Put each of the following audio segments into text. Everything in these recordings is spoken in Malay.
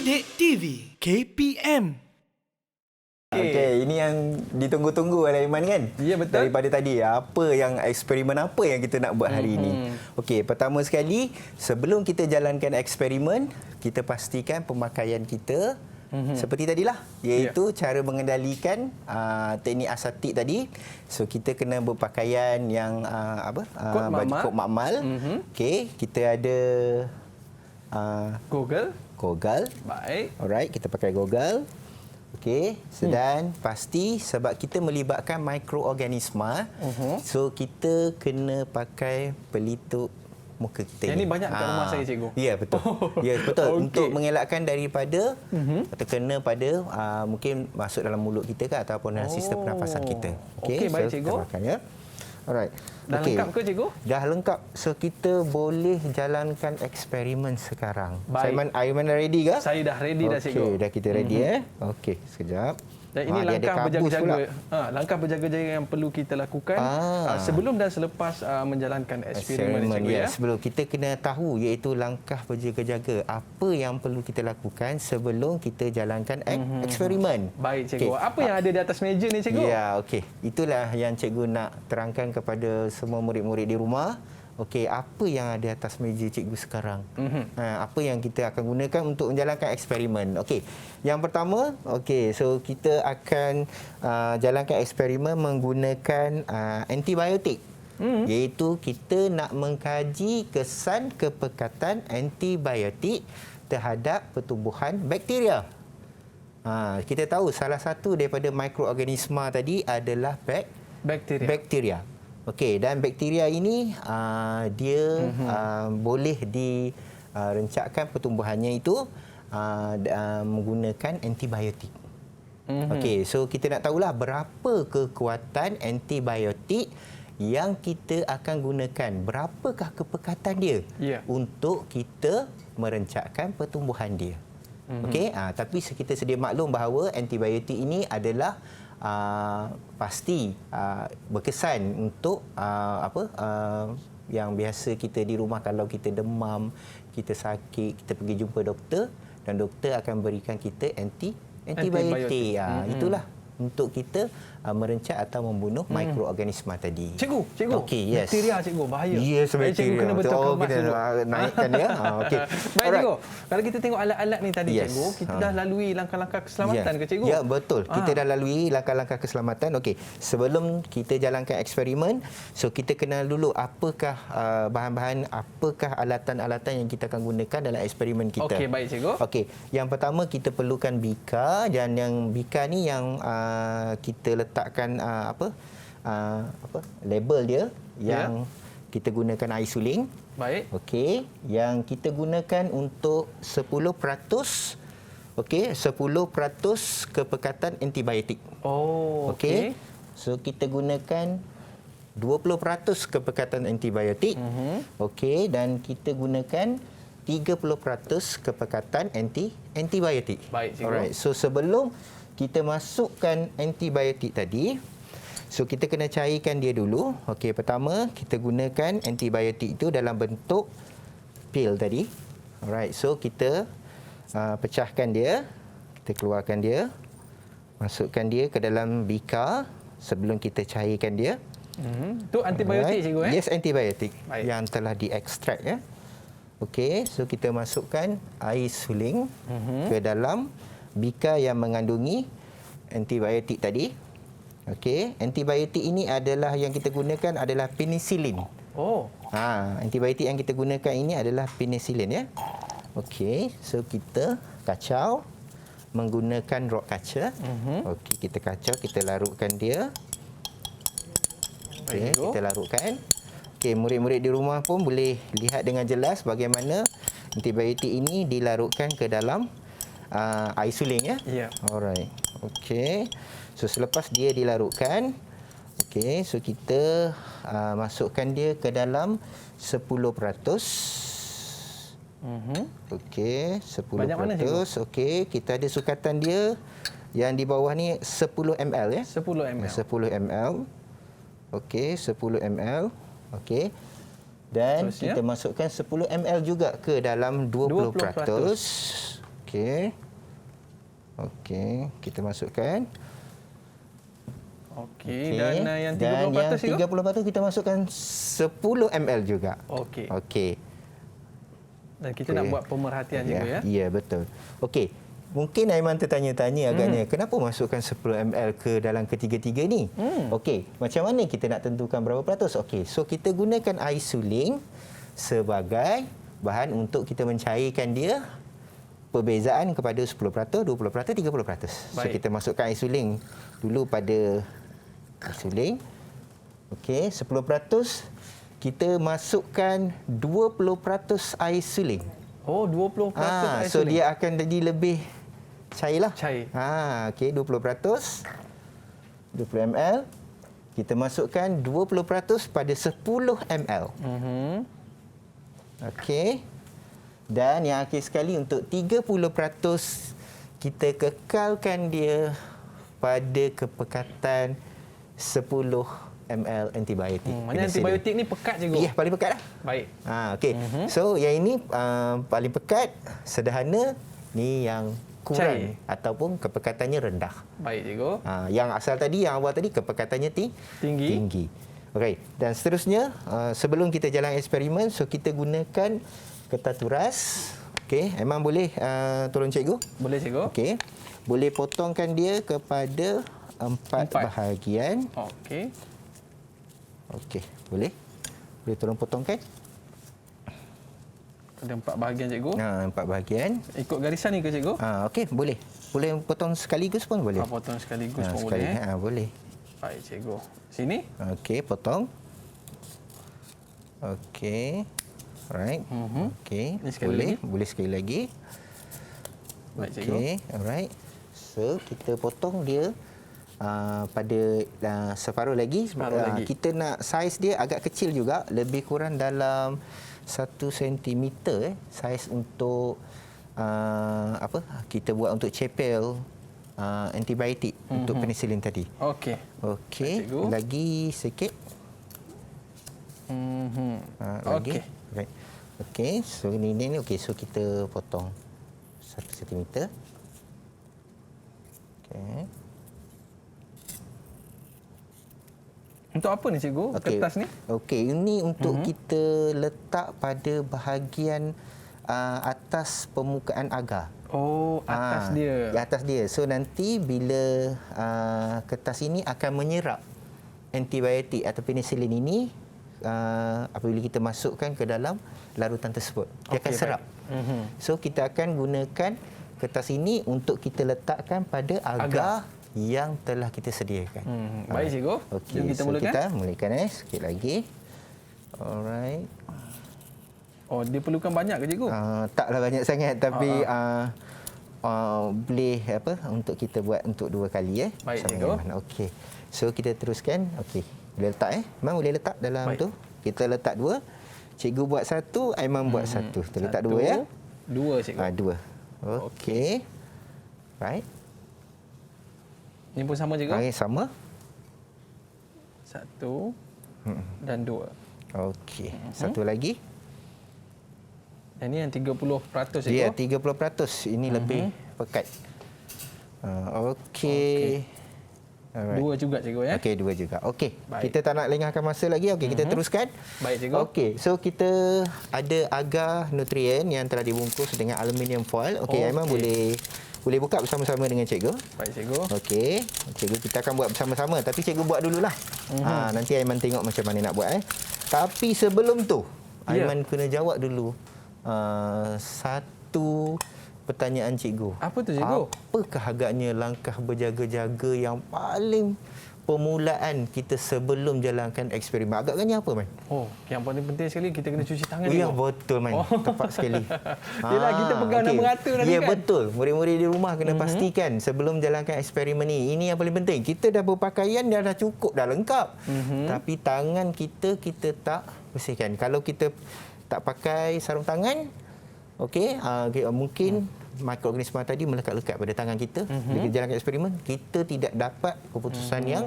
Didik TV KPM. Okey, ini yang ditunggu-tunggu oleh Aiman kan? Ya, betul. Daripada tadi, eksperimen apa yang kita nak buat hari ini? Okey, pertama sekali, sebelum kita jalankan eksperimen, kita pastikan pemakaian kita seperti tadilah, iaitu cara mengendalikan teknik asatik tadi. So kita kena berpakaian yang baju kod makmal. Okey, kita ada goggle. Baik. Alright, kita pakai goggle. Okey, dan pasti sebab kita melibatkan mikroorganisma, so kita kena pakai pelitup muka kita. Yang ni banyak kat rumah saya, cikgu. Ya, betul. Ya, betul. Okey. Untuk mengelakkan daripada terkena pada mungkin masuk dalam mulut kita ke ataupun dalam sistem pernafasan kita. Okey, baik, cikgu. Kita makan, ya. Alright. Dah lengkap ke, cikgu? Dah lengkap. So kita boleh jalankan eksperimen sekarang. Baik. Aiman dah ready ke? Saya dah ready dah, cikgu. Okey, dah kita ready Okey, sekejap. Dan ini langkah berjaga-jaga. Langkah berjaga-jaga yang perlu kita lakukan sebelum dan selepas menjalankan eksperimen, cikgu, ya. Sebelum kita kena tahu, iaitu langkah berjaga-jaga. Apa yang perlu kita lakukan sebelum kita jalankan eksperimen. Baik, cikgu. Okay. Apa yang ada di atas meja ni, cikgu? Ya, okey. Itulah yang cikgu nak terangkan kepada semua murid-murid di rumah. Okey, apa yang ada atas meja cikgu sekarang? Apa yang kita akan gunakan untuk menjalankan eksperimen? Okey, yang pertama, so kita akan jalankan eksperimen menggunakan antibiotik. Iaitu kita nak mengkaji kesan kepekatan antibiotik terhadap pertumbuhan bakteria. Kita tahu salah satu daripada mikroorganisma tadi adalah bakteria. Okey, dan bakteria ini dia boleh direncakkan pertumbuhannya itu menggunakan antibiotik. Okey, so kita nak tahulah berapa kekuatan antibiotik yang kita akan gunakan. Berapakah kepekatan dia untuk kita merencakkan pertumbuhan dia. Okey, tapi kita sedia maklum bahawa antibiotik ini adalah pasti berkesan untuk yang biasa kita di rumah kalau kita demam, kita sakit, kita pergi jumpa doktor dan doktor akan berikan kita antibiotik. Itulah untuk kita merencak atau membunuh mikroorganisma tadi. Cikgu. Okey, yes. Bakteria, cikgu, bahaya. Yes, bakteria. Cikgu kena betulkan mas dulu. Naikkan dia. Okey. Baik, cikgu. Kalau kita tengok alat-alat ni tadi, cikgu, kita dah lalui langkah-langkah keselamatan ke, cikgu? Ya, betul. Kita dah lalui langkah-langkah keselamatan. Okey, sebelum kita jalankan eksperimen, so kita kenal dulu apakah bahan-bahan, apakah alatan-alatan yang kita akan gunakan dalam eksperimen kita. Okey, baik, cikgu. Okey, yang pertama kita perlukan bika, dan yang bika ni yang kita letakkan label dia yang kita gunakan air suling. Baik. Okey, yang kita gunakan untuk 10%, okey, 10% kepekatan antibiotik. Okey. So kita gunakan 20% kepekatan antibiotik. Okey, dan kita gunakan 30% kepekatan antibiotik. Baik, cikgu. Alright. So sebelum kita masukkan antibiotik tadi, so kita kena cairkan dia dulu. Okey, pertama kita gunakan antibiotik itu dalam bentuk pil tadi. Alright, so kita pecahkan dia, kita keluarkan dia, masukkan dia ke dalam bika sebelum kita cairkan dia. Itu antibiotik, cikgu, Yes, antibiotik. Baik. Yang telah diekstrak, ya. Okey, so kita masukkan air suling ke dalam bika yang mengandungi antibiotik tadi. Okey, antibiotik ini adalah yang kita gunakan adalah penicillin. Antibiotik yang kita gunakan ini adalah penicillin, ya. Okey, so kita kacau menggunakan rod kaca. Okey, kita kacau, kita larutkan dia. Okey, kita larutkan. Okey, murid-murid di rumah pun boleh lihat dengan jelas bagaimana antibiotik ini dilarutkan ke dalam air suling, ya. Ya. Alright. Okey. So selepas dia dilarutkan, okey, so kita masukkan dia ke dalam 10%. Okey, 10%. Banyak mana, cikgu? Okey, kita ada sukatan dia yang di bawah ni 10 ml, ya. 10 ml. 10 ml. Okey, 10 ml. Okey. Dan kita masukkan 10 ml juga ke dalam 20%. Okey. Okey, kita masukkan. Okey, dan yang 30% dan yang cikgu? 30% kita masukkan 10 ml juga. Okey. Okey. Dan kita nak buat pemerhatian cikgu ya. Ya, betul. Okey. Mungkin Aiman tertanya-tanya agaknya, kenapa masukkan 10 ml ke dalam ketiga-tiga ni? Okey, macam mana kita nak tentukan berapa peratus? Okey, so kita gunakan air suling sebagai bahan untuk kita mencairkan dia, perbezaan kepada 10%, 20%, 30%. So Baik. kita masukkan air suling dulu pada air suling. Okey, 10%. Kita masukkan 20% air suling. Oh, 20% air So suling. dia akan jadi lebih cairlah. Cair. Okey, 20%. 20 ml. Kita masukkan 20% pada 10 ml. Okey. Dan yang akhir sekali untuk 30% kita kekalkan dia pada kepekatan 10 ml antibiotik. Maknanya antibiotik ni pekat cikgu. Ya, paling pekat dah. Baik. Okey. So yang ini paling pekat, sederhana, ni yang kurang Cair. ataupun kepekatannya rendah. Baik cikgu. Yang asal tadi, yang awal tadi kepekatannya tinggi. Okey. Dan seterusnya, sebelum kita jalan eksperimen, so kita gunakan kertas turas. Okey, Aiman boleh tolong cikgu? Boleh cikgu? Okey. Boleh potongkan dia kepada 4 bahagian. Okey. Okey, boleh? Boleh tolong potongkan? Ada 4 bahagian cikgu. 4 bahagian. Ikut garisan ni ke cikgu? Okey, boleh. Boleh potong sekaligus pun boleh. Potong sekaligus pun sekali. boleh. Boleh. Baik cikgu. Sini. Okey, potong. Okey. Alright. Okey. Ini sekali boleh. lagi. Boleh sekali lagi. Baik cikgu. Okey, alright. So, kita potong dia pada separuh lagi. Lagi. Kita nak saiz dia agak kecil juga, lebih kurang dalam 1 cm saiz untuk kita buat untuk cepel antibiotik untuk penicillin tadi. Okey. Okey, Cikgu. lagi sikit. Lagi. Okey. Right. Okey, so ini okey, so kita potong 1 cm. Okey. Untuk apa ni cikgu? Kertas ni? Okey, ini untuk kita letak pada bahagian atas permukaan agar. Oh, atas dia. Di atas dia. So nanti bila kertas ini akan menyerap antibiotik atau penicillin ini apabila kita masukkan ke dalam larutan tersebut. Dia akan serap. So kita akan gunakan kertas ini untuk kita letakkan pada agar yang telah kita sediakan. Baik cikgu. Okey, Jom kita so mulakan. kita mulakan sikit lagi. Alright. Oh, dia perlukan banyak ke cikgu? Taklah banyak sangat, tapi boleh untuk kita buat untuk 2 kali Baik, sama cikgu. Aiman. Okey. So kita teruskan. Okey. Boleh letak Aiman boleh letak dalam Baik. tu. Kita letak 2. Cikgu buat 1, Aiman buat 1. Kita letak 2 ya. 2 cikgu. 2. Okey. Right. Ini pun sama cikgu? Okey, sama. 1 dan 2. Okey. Satu lagi. Yang ni yang 30% Ya, cikgu? 30%. Ini lebih pekat. Okey. Alright. 2 juga cikgu ya? Okey, 2 juga. Okey. Baik. Kita tak nak lengahkan masa lagi. Okey, kita teruskan. Baik cikgu. Okey, so kita ada agar nutrien yang telah dibungkus dengan aluminium foil. Okey, Aiman boleh buka bersama-sama dengan cikgu. Baik cikgu. Okey, cikgu kita akan buat bersama-sama, tapi cikgu buat dululah. Nanti Aiman tengok macam mana nak buat Tapi sebelum tu, Aiman kena jawab dulu satu pertanyaan cikgu. Apa tu cikgu? Apakah agaknya langkah berjaga-jaga yang paling permulaan kita sebelum jalankan eksperimen? Agaknya apa, Man? Oh, yang paling penting sekali kita kena cuci tangan Ya, cikgu. betul, Man. Tepat sekali. Yelah, kita pegang dan merata tadi Ya, kan? betul. Murid-murid di rumah kena pastikan sebelum jalankan eksperimen ni. Ini yang paling penting. Kita dah berpakaian, dah cukup, dah lengkap. Tapi tangan kita tak bersihkan. Kalau kita tak pakai sarung tangan, okey, mungkin mikroorganisma tadi melekat-lekat pada tangan kita. Bila kita jalankan eksperimen, kita tidak dapat keputusan yang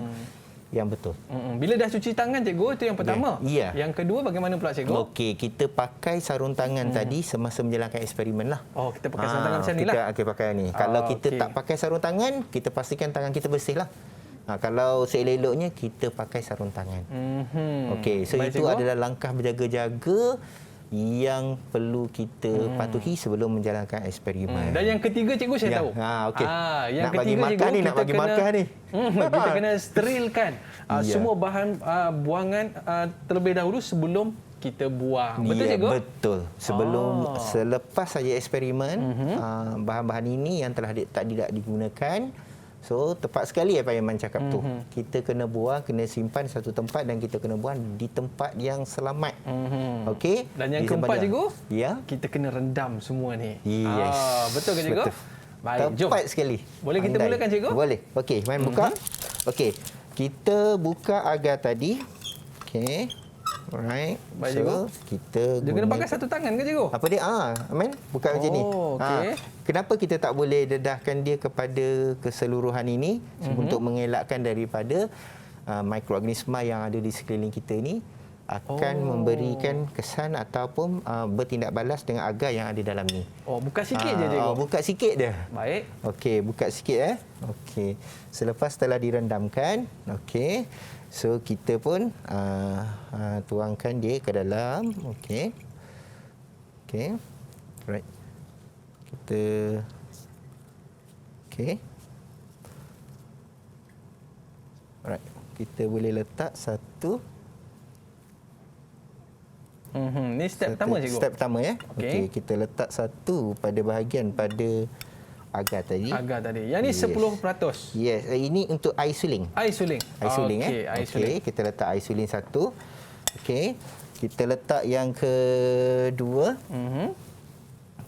yang betul. Bila dah cuci tangan cikgu, itu yang pertama. Ya. Yang kedua bagaimana pula cikgu? Okey, kita pakai sarung tangan tadi semasa menjalankan eksperimen lah. Oh, kita pakai sarung tangan macam ni lah. Kita pakai ni. Kalau kita tak pakai sarung tangan, kita pastikan tangan kita bersih lah. Kalau seelok-eloknya kita pakai sarung tangan. Okey, so Baik, itu cikgu. adalah langkah berjaga-jaga yang perlu kita patuhi sebelum menjalankan eksperimen. Dan yang ketiga cikgu saya tahu. Okey. Yang Nak bagi ketiga makan cikgu, ni, nak kita bagi kena- makan ni. Kita kena sterilkan Ya. semua bahan buangan terlebih dahulu sebelum kita buang. Betul Ya, cikgu? betul. Selepas saja eksperimen, bahan-bahan ini yang telah tidak digunakan, so tepat sekali apa yang Man cakap tu. Kita kena buang, kena simpan di satu tempat dan kita kena buang di tempat yang selamat. Okey? Dan yang Di tempat keempat cikgu, Ya. kita kena rendam semua ni. Yes. Betul ke cikgu? Betul. Baik, jom. Tepat sekali. Boleh kita mulakan, cikgu? Boleh. Okey, Man buka. Okey. Kita buka agar tadi. Okey. Alright. Baik, So, cikgu. kita Dia kena pakai satu tangan ke cikgu? apa dia? Man, buka macam ni. okey. Kenapa kita tak boleh dedahkan dia kepada keseluruhan ini untuk mengelakkan daripada mikroorganisma yang ada di sekeliling kita ini akan memberikan kesan ataupun bertindak balas dengan agar yang ada dalam ni. Buka sikit je cikgu. Buka sikit dia. Baik. Okey, buka sikit Okey. Selepas telah direndamkan, okey. So kita pun tuangkan dia ke dalam. Okey. Okey. Right. Kita okey. Alright. Kita boleh letak satu. Ni step pertama cikgu. Step pertama ya. Okey. Okey, kita letak satu pada bahagian pada agar tadi. Agar tadi. Yang ni 10%. Yes, ini untuk air suling. Air suling. Air suling Okey, air Okey, suling. kita letak air suling satu. Okey. Kita letak yang kedua.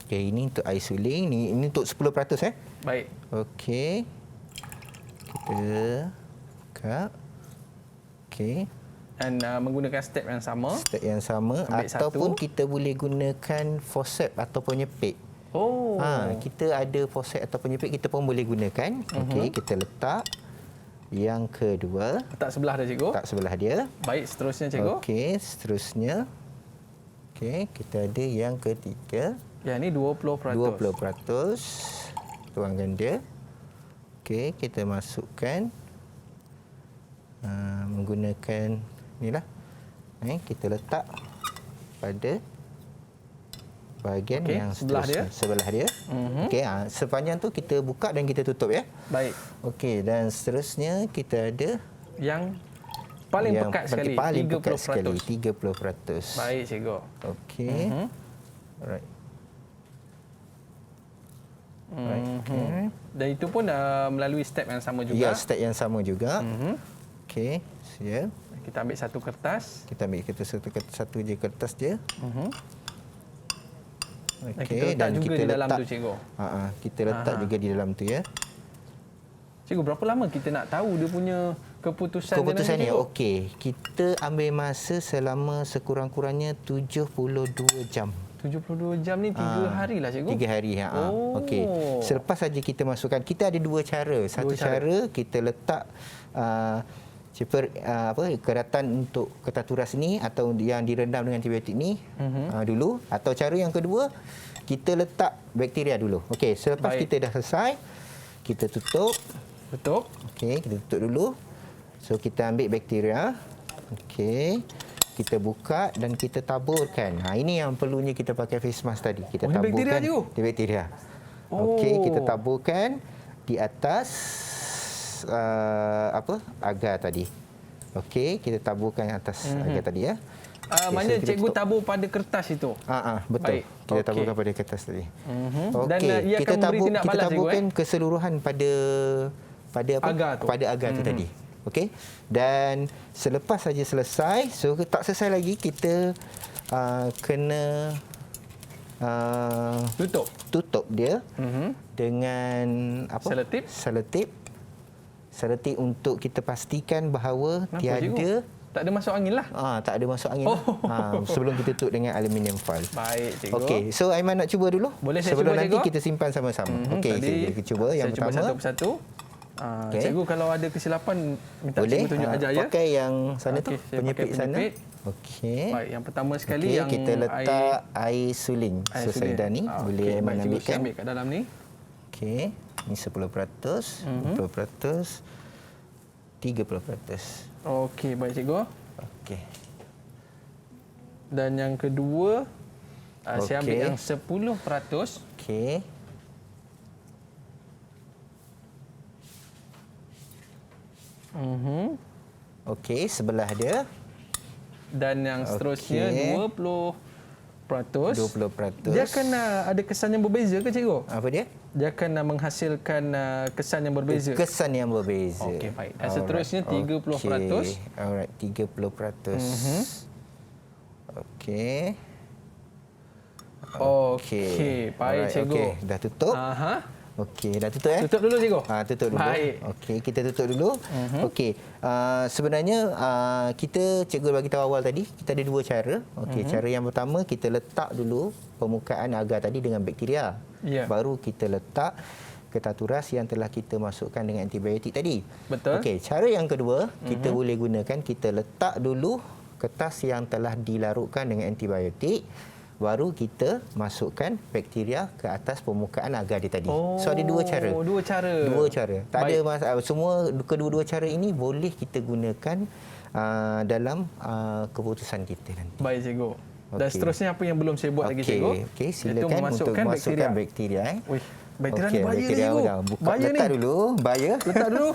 Okey, ini untuk air suling. Ini untuk 10% Baik. Okey. Kita buka. Okey. Dan menggunakan step yang sama. Step yang sama Ambil ataupun satu. kita boleh gunakan forceps ataupun nyepit. Kita ada forceps ataupun nyepit kita pun boleh gunakan. Okey, kita letak yang kedua. Letak sebelah dia cikgu. Tak sebelah dia. Baik, seterusnya cikgu. Okey, seterusnya. Okey, kita ada yang ketiga. Yang ni 20%. 20%. Tuangkan dia. Okey, kita masukkan menggunakan inilah. Kita letak pada bahagian Okey, yang sebelah dia. Sebelah dia. Okey, sepanjang tu kita buka dan kita tutup ya. Baik. Okey, dan seterusnya kita ada Yang paling yang pekat sekali, paling 30%. pekat sekali 30%. Baik cikgu. Okey. Alright. Right. Okay. Dan itu pun melalui step yang sama juga. Ya, step yang sama juga. Okey, ya. Kita ambil satu kertas. Kita ambil satu je kertas je. Dan kita letak juga di dalam tu cikgu. Kita letak juga di dalam tu ya. Cikgu, berapa lama kita nak tahu dia punya keputusan Keputusan dia ni nanti, cikgu? okey. Kita ambil masa selama sekurang-kurangnya 72 jam. 72 jam ni 3 hari lah cikgu. 3 hari. Okey. Selepas saja kita masukkan, kita ada dua cara. Satu cara kita letak keratan untuk ketaturas ni atau yang direndam dengan antibiotik ni dulu, atau cara yang kedua kita letak bakteria dulu. Okey, selepas Baik. kita dah selesai, kita tutup. Betul. Okey, kita tutup dulu. So kita ambil bakteria. Okey. Kita buka dan kita taburkan. Ini yang perlunya kita pakai face mask tadi. Kita ini taburkan. bakteria je? Dia bakteria. Okey, kita taburkan di atas agar tadi. Okey, kita taburkan atas agar tadi ya. Maknanya so cikgu tutup. tabur pada kertas itu. Betul. Baik. Kita taburkan pada kertas tadi. Dan ia kita akan memberi tindak kita balas, taburkan cikgu, keseluruhan pada agar tu. pada agar tu tadi. Okey. Dan selepas saja selesai, so tak selesai lagi, kita kena tutup dia dengan Selotip? Selotip untuk kita pastikan bahawa Kenapa, tiada cikgu? Tak ada masuk angin lah. tak ada masuk angin sebelum kita tutup dengan aluminium foil. Baik cikgu. Okey, so Aiman nak cuba dulu? Boleh saya sebelum cuba, nanti cikgu? kita simpan sama-sama. Okey, Tadi kita cuba yang saya cuba pertama. satu persatu. Okey. Cikgu kalau ada kesilapan minta Boleh. cikgu tunjuk ajar ya. Pakai yang sana tu, Okey, saya penyepit pakai sana. penyepit. Okey. Baik, yang pertama sekali Okey, yang kita letak air suling. air So, suling. Saidah ni Okey, boleh baik, cikgu, saya mengambilkan. ambil kat dalam ni. Okey, ni 10%, 20%, 30%. Okey, baik cikgu. Okey. Dan yang kedua saya ambil Okey. yang 10%. Okey. Okey, sebelah dia Dan yang seterusnya Okey. 20%. 20%. Dia akan ada kesan yang berbeza ke cikgu? Apa dia? Dia akan menghasilkan kesan yang berbeza. Kesan yang berbeza. Okey, baik. Dan seterusnya 30%. Alright, 30%. Okey. Okey, baik Alright, cikgu. Okey, dah tutup. Aha. Okey, dah tutup eh? Tutup dulu cikgu. Tutup dulu. Baik. Okey, kita tutup dulu. Okey, sebenarnya kita cikgu bagi tahu awal tadi, kita ada dua cara. Okey, cara yang pertama kita letak dulu permukaan agar tadi dengan bakteria. Ya. Baru kita letak ketaturas yang telah kita masukkan dengan antibiotik tadi. Betul. Okey, cara yang kedua, kita boleh gunakan kita letak dulu kertas yang telah dilarutkan dengan antibiotik. Baru kita masukkan bakteria ke atas permukaan agar dia tadi. So ada dua cara. Dua cara. Dua cara. Tak ada Baik. masalah. Semua kedua-dua cara ini boleh kita gunakan dalam keputusan kita nanti. Baik cikgu. Dan Okey. seterusnya apa yang belum saya buat lagi cikgu? Okey, Iaitu silakan untuk memasukkan masukkan bakteria. Wih, bakteria Okey, ni bahaya bakteria cikgu. dah. Buka, Bahaya letak ni. dulu, bahaya. Letak dulu.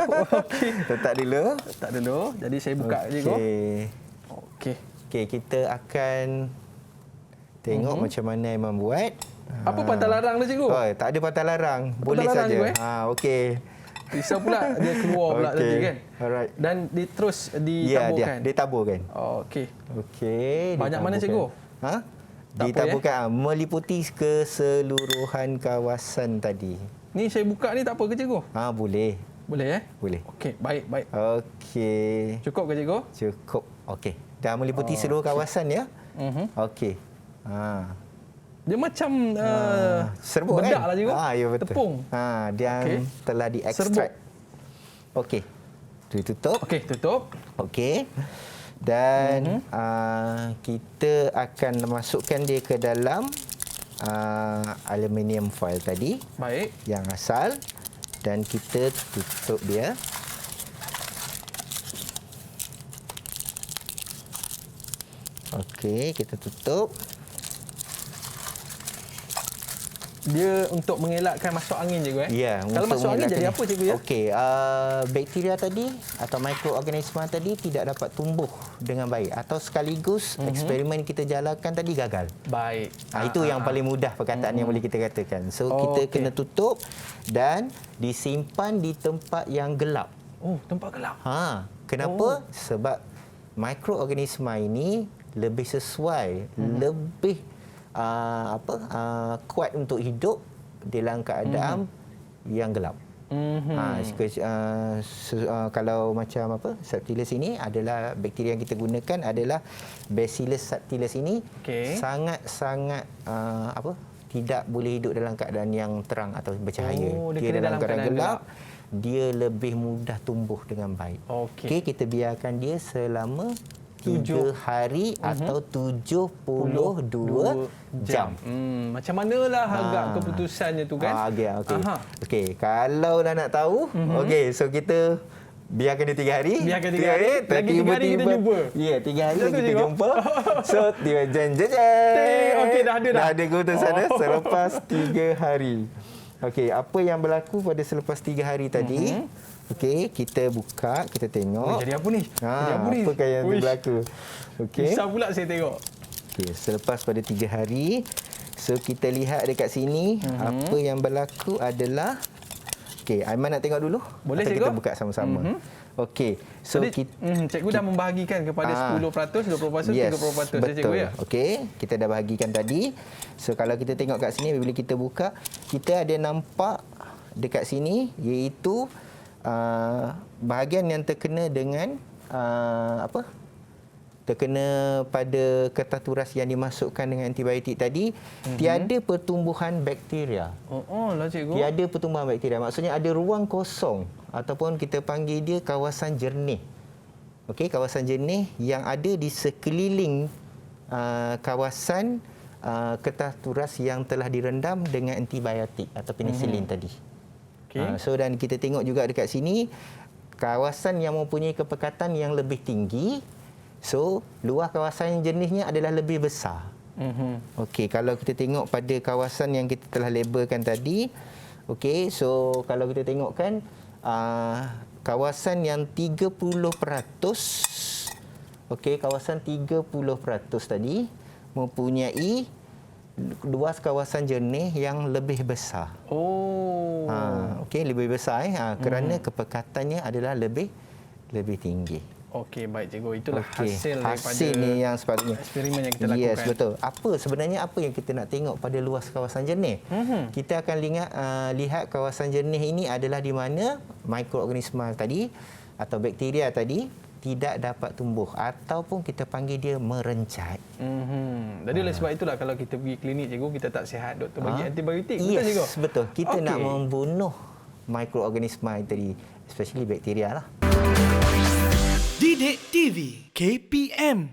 Okey. Letak dulu. Letak dulu. Jadi saya buka cikgu. Okey. Okey, kita akan tengok macam mana Aiman buat. Apa pantang larang tu cikgu? Oh, tak ada pantang larang. Boleh larang, saja. cikgu, Okey. Risau pula dia keluar pula Okey. tadi kan. Alright. Dan terus Ya, ditaburkan. dia taburkan. Okey. Okey. Banyak mana, cikgu? Ha? Tak apa, Ditaburkan meliputi keseluruhan kawasan tadi. Ni saya buka ni tak apa ke cikgu? Boleh. Boleh Boleh. Okey, baik, baik. Okey. Cukup ke cikgu? Cukup. Okey. Dah meliputi seluruh kawasan ya? Okey. Dia macam Serbuk bedak kan? lah cikgu. Ya betul. Tepung. Dia Okey. telah Serbuk. diekstrak. Okey. Ditutup. Okey, tutup. Okey. Dan kita akan masukkan dia ke dalam aluminium foil tadi Baik. yang asal dan kita tutup dia. Okey, kita tutup. Dia untuk mengelakkan masuk angin cikgu Ya, Kalau untuk masuk angin jadi mengelakkan- apa cikgu ya? Okey, bakteria tadi atau mikroorganisma tadi tidak dapat tumbuh dengan baik atau sekaligus eksperimen kita jalankan tadi gagal. Baik. Itu yang paling mudah perkataan yang boleh kita katakan. So kita Okey. kena tutup dan disimpan di tempat yang gelap. Oh, tempat gelap. Kenapa? Sebab mikroorganisma ini lebih sesuai, lebih kuat untuk hidup dalam keadaan yang gelap. Kalau macam Subtilis ini adalah bakteria yang kita gunakan adalah Bacillus subtilis ini sangat-sangat tidak boleh hidup dalam keadaan yang terang atau bercahaya. Dia kena dalam dalam keadaan keadaan gelap, dia lebih mudah tumbuh dengan baik. Okey. Kita biarkan dia selama 3 hari atau 72 jam. Macam manalah agak keputusannya tu kan? Okey. Kalau dah nak tahu, okey, so kita biarkan dia 3 hari. Biarkan 3 hari. Lagi 3 hari kita jumpa. Ya, 3 hari Betul, kita cikgu? jumpa. So, tiba jen. Okey, dah ada dah. Dah ada keputusan selepas 3 hari. Okey, apa yang berlaku pada selepas 3 hari tadi? Okey, kita buka, kita tengok. Jadi apa ni? Jadi apa ni? Apakah yang berlaku? Okey. Risau pula saya tengok. Okey, selepas pada 3 hari, so kita lihat dekat sini apa yang berlaku adalah okey, Aiman nak tengok dulu? Boleh, atau cikgu? kita buka sama-sama. Okey, so Jadi, cikgu dah membahagikan kepada 10%, 20%, 30% betul. cikgu ya? Okey, kita dah bahagikan tadi. So kalau kita tengok kat sini bila kita buka, kita ada nampak dekat sini iaitu bahagian yang terkena dengan terkena pada kertas turas yang dimasukkan dengan antibiotik tadi, tiada pertumbuhan bakteria. Lah cikgu. Tiada pertumbuhan bakteria. Maksudnya ada ruang kosong ataupun kita panggil dia kawasan jernih. Okey, kawasan jernih yang ada di sekeliling kawasan kertas turas yang telah direndam dengan antibiotik atau penisilin tadi. Okey. So dan kita tengok juga dekat sini kawasan yang mempunyai kepekatan yang lebih tinggi. So, luas kawasan jernihnya adalah lebih besar. Okey, kalau kita tengok pada kawasan yang kita telah labelkan tadi, okey, so kalau kita tengokkan kawasan yang 30%, okey, kawasan 30% tadi mempunyai luas kawasan jernih yang lebih besar. Okey, lebih besar kerana kepekatannya adalah lebih tinggi. Okey, baik cikgu. Itulah hasil ni yang sepatutnya. Eksperimen yang kita lakukan. Yes, betul. Sebenarnya apa yang kita nak tengok pada luas kawasan jernih? Kita akan lihat kawasan jernih ini adalah di mana mikroorganisma tadi atau bakteria tadi tidak dapat tumbuh ataupun kita panggil dia merencat. Jadi oleh sebab itulah kalau kita pergi klinik cikgu, kita tak sihat, doktor bagi antibiotik. Yes, betul cikgu? Betul. Kita nak membunuh mikroorganisma tadi, especially bakteria lah. Didik TV KPM